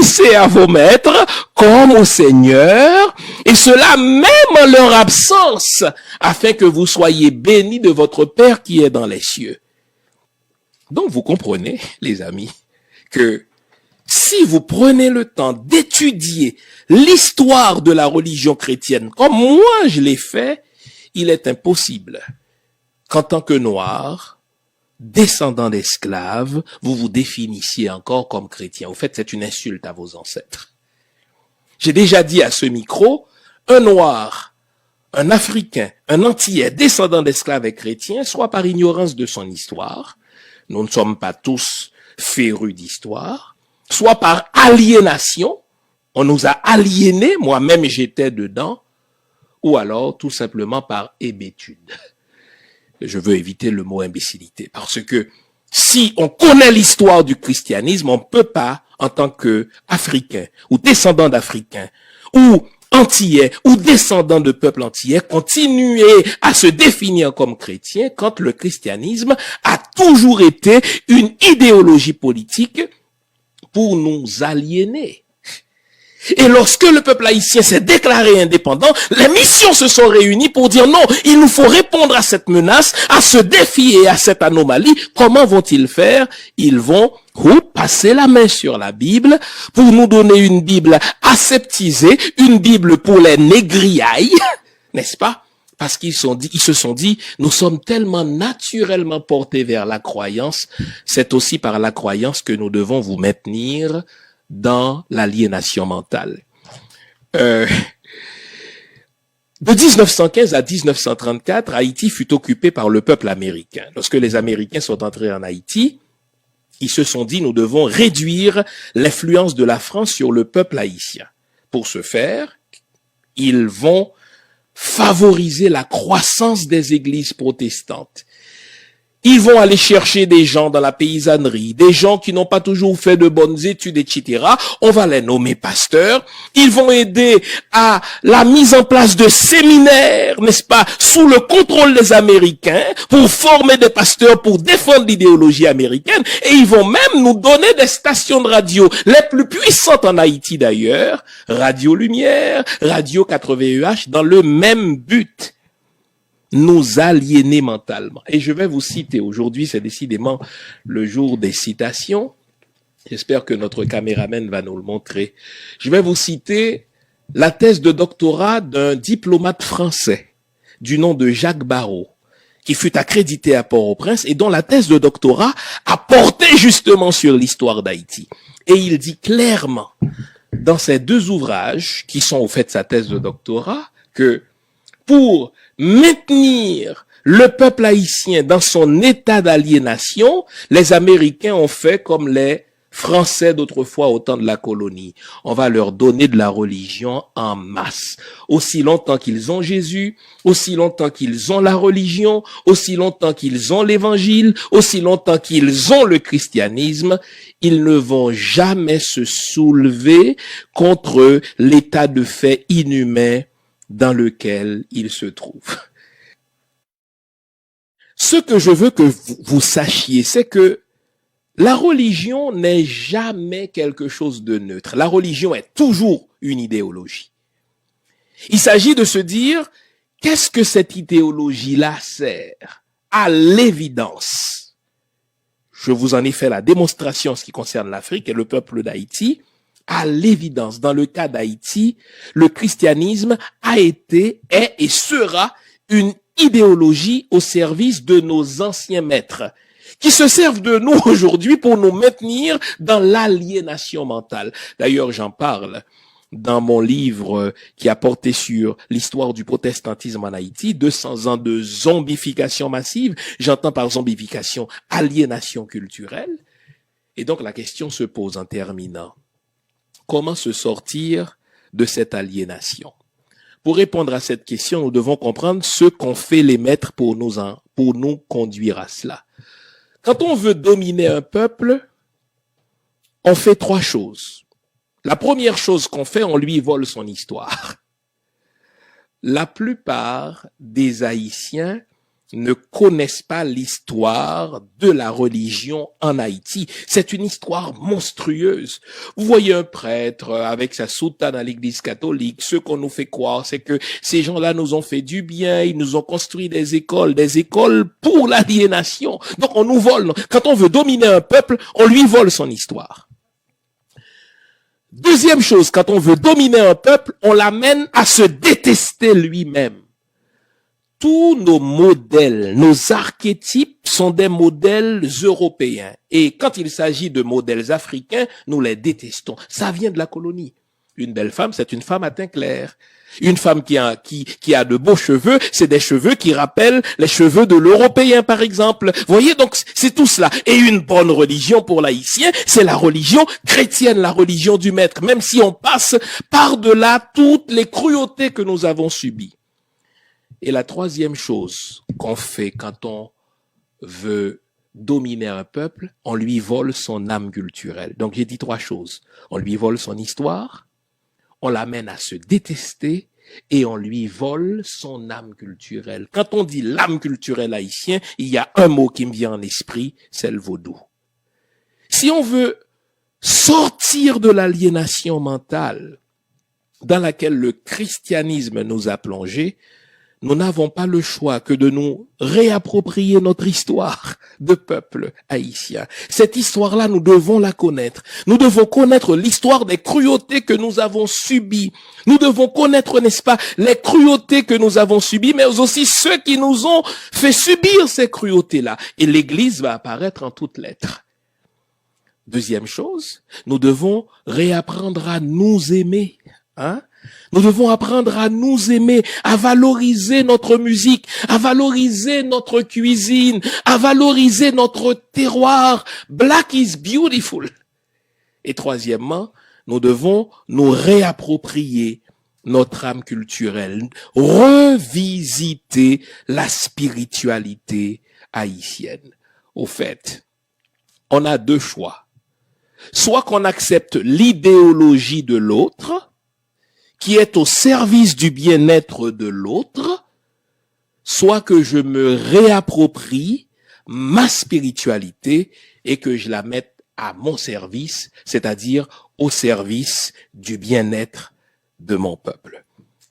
obéissez à vos maîtres comme au Seigneur, et cela même en leur absence, afin que vous soyez bénis de votre Père qui est dans les cieux. Donc vous comprenez, les amis, que si vous prenez le temps d'étudier l'histoire de la religion chrétienne, comme moi je l'ai fait, il est impossible qu'en tant que Noirs, descendants d'esclaves, vous vous définissiez encore comme chrétien. Au fait, c'est une insulte à vos ancêtres. J'ai déjà dit à ce micro, un Noir, un Africain, un Antillais, descendant d'esclaves et chrétien, soit par ignorance de son histoire, nous ne sommes pas tous férus d'histoire, soit par aliénation, on nous a aliénés, moi-même j'étais dedans, ou alors tout simplement par hébétude. Je veux éviter le mot imbécilité, parce que si on connaît l'histoire du christianisme, on ne peut pas, en tant qu'Africain, ou descendant d'Africains, ou Antillais, ou descendant de peuples antillais, continuer à se définir comme chrétien quand le christianisme a toujours été une idéologie politique pour nous aliéner. Et lorsque le peuple haïtien s'est déclaré indépendant, les missions se sont réunies pour dire non, il nous faut répondre à cette menace, à ce défi et à cette anomalie. Comment vont-ils faire? Ils vont passer la main sur la Bible pour nous donner une Bible aseptisée, une Bible pour les négriailles, n'est-ce pas? Parce qu'ils se sont dit, nous sommes tellement naturellement portés vers la croyance, c'est aussi par la croyance que nous devons vous maintenir dans l'aliénation mentale. De 1915 à 1934, Haïti fut occupé par le peuple américain. Lorsque les Américains sont entrés en Haïti, ils se sont dit, nous devons réduire l'influence de la France sur le peuple haïtien. Pour ce faire, ils vont favoriser la croissance des églises protestantes. Ils vont aller chercher des gens dans la paysannerie, des gens qui n'ont pas toujours fait de bonnes études, etc. On va les nommer pasteurs. Ils vont aider à la mise en place de séminaires, n'est-ce pas, sous le contrôle des Américains, pour former des pasteurs, pour défendre l'idéologie américaine. Et ils vont même nous donner des stations de radio, les plus puissantes en Haïti d'ailleurs, Radio Lumière, Radio 80EH, dans le même but. Nous aliéner mentalement. Et je vais vous citer, aujourd'hui c'est décidément le jour des citations, j'espère que notre caméraman va nous le montrer. Je vais vous citer la thèse de doctorat d'un diplomate français du nom de Jacques Barrot, qui fut accrédité à Port-au-Prince et dont la thèse de doctorat a porté justement sur l'histoire d'Haïti. Et il dit clairement dans ces deux ouvrages, qui sont au fait sa thèse de doctorat, que pour maintenir le peuple haïtien dans son état d'aliénation, les Américains ont fait comme les Français d'autrefois au temps de la colonie. On va leur donner de la religion en masse. Aussi longtemps qu'ils ont Jésus, aussi longtemps qu'ils ont la religion, aussi longtemps qu'ils ont l'évangile, aussi longtemps qu'ils ont le christianisme, ils ne vont jamais se soulever contre l'état de fait inhumain dans lequel il se trouve. Ce que je veux que vous sachiez, c'est que la religion n'est jamais quelque chose de neutre. La religion est toujours une idéologie. Il s'agit de se dire, qu'est-ce que cette idéologie-là sert? À l'évidence. Je vous en ai fait la démonstration en ce qui concerne l'Afrique et le peuple d'Haïti. À l'évidence, dans le cas d'Haïti, le christianisme a été, est et sera une idéologie au service de nos anciens maîtres, qui se servent de nous aujourd'hui pour nous maintenir dans l'aliénation mentale. D'ailleurs, j'en parle dans mon livre qui a porté sur l'histoire du protestantisme en Haïti, 200 ans de zombification massive. J'entends par zombification aliénation culturelle. Et donc la question se pose en terminant. Comment se sortir de cette aliénation? Pour répondre à cette question, nous devons comprendre ce qu'ont fait les maîtres pour nous conduire à cela. Quand on veut dominer un peuple, on fait trois choses. La première chose qu'on fait, on lui vole son histoire. La plupart des Haïtiens ne connaissent pas l'histoire de la religion en Haïti. C'est une histoire monstrueuse. Vous voyez un prêtre avec sa soutane à l'église catholique. Ce qu'on nous fait croire, c'est que ces gens-là nous ont fait du bien. Ils nous ont construit des écoles pour l'aliénation. Donc on nous vole. Quand on veut dominer un peuple, on lui vole son histoire. Deuxième chose, quand on veut dominer un peuple, on l'amène à se détester lui-même. Tous nos modèles, nos archétypes sont des modèles européens. Et quand il s'agit de modèles africains, nous les détestons. Ça vient de la colonie. Une belle femme, c'est une femme à teint clair. Une femme qui a de beaux cheveux, c'est des cheveux qui rappellent les cheveux de l'Européen, par exemple. Vous voyez, donc c'est tout cela. Et une bonne religion pour l'Haïtien, c'est la religion chrétienne, la religion du Maître, même si on passe par-delà toutes les cruautés que nous avons subies. Et la troisième chose qu'on fait quand on veut dominer un peuple, on lui vole son âme culturelle. Donc j'ai dit trois choses. On lui vole son histoire, on l'amène à se détester et on lui vole son âme culturelle. Quand on dit l'âme culturelle haïtienne, il y a un mot qui me vient en esprit, c'est le vaudou. Si on veut sortir de l'aliénation mentale dans laquelle le christianisme nous a plongés, nous n'avons pas le choix que de nous réapproprier notre histoire de peuple haïtien. Cette histoire-là, nous devons la connaître. Nous devons connaître l'histoire des cruautés que nous avons subies. Nous devons connaître, n'est-ce pas, les cruautés que nous avons subies, mais aussi ceux qui nous ont fait subir ces cruautés-là. Et l'Église va apparaître en toutes lettres. Deuxième chose, nous devons réapprendre à nous aimer. Nous devons apprendre à nous aimer, à valoriser notre musique, à valoriser notre cuisine, à valoriser notre terroir. Black is beautiful. Et troisièmement, nous devons nous réapproprier notre âme culturelle, revisiter la spiritualité haïtienne. Au fait, on a deux choix. Soit qu'on accepte l'idéologie de l'autre, qui est au service du bien-être de l'autre, soit que je me réapproprie ma spiritualité et que je la mette à mon service, c'est-à-dire au service du bien-être de mon peuple.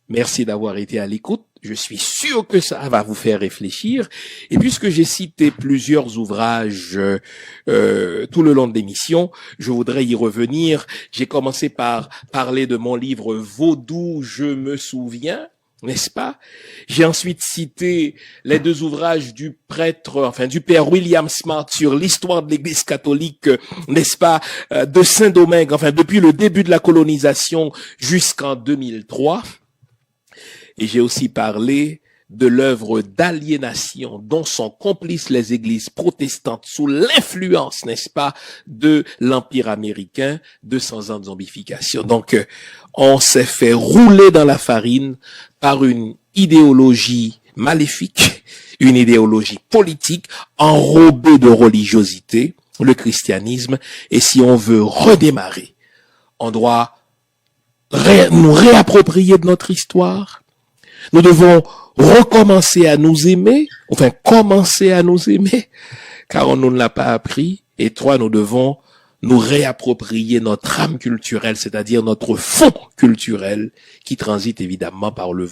Merci d'avoir été à l'écoute. Je suis sûr que ça va vous faire réfléchir. Et puisque j'ai cité plusieurs ouvrages tout le long de l'émission, je voudrais y revenir. J'ai commencé par parler de mon livre « Vaudou, je me souviens », n'est-ce pas? J'ai ensuite cité les deux ouvrages du père William Smart sur l'histoire de l'Église catholique, n'est-ce pas, de Saint-Domingue, depuis le début de la colonisation jusqu'en 2003. Et j'ai aussi parlé de l'œuvre d'aliénation dont sont complices les églises protestantes sous l'influence, n'est-ce pas, de l'Empire américain, 200 ans de zombification. Donc, on s'est fait rouler dans la farine par une idéologie maléfique, une idéologie politique enrobée de religiosité, le christianisme. Et si on veut redémarrer, on doit nous réapproprier de notre histoire. Nous devons recommencer à nous aimer, commencer à nous aimer, car on ne l'a pas appris. Et trois, nous devons nous réapproprier notre âme culturelle, c'est-à-dire notre fond culturel qui transite évidemment par le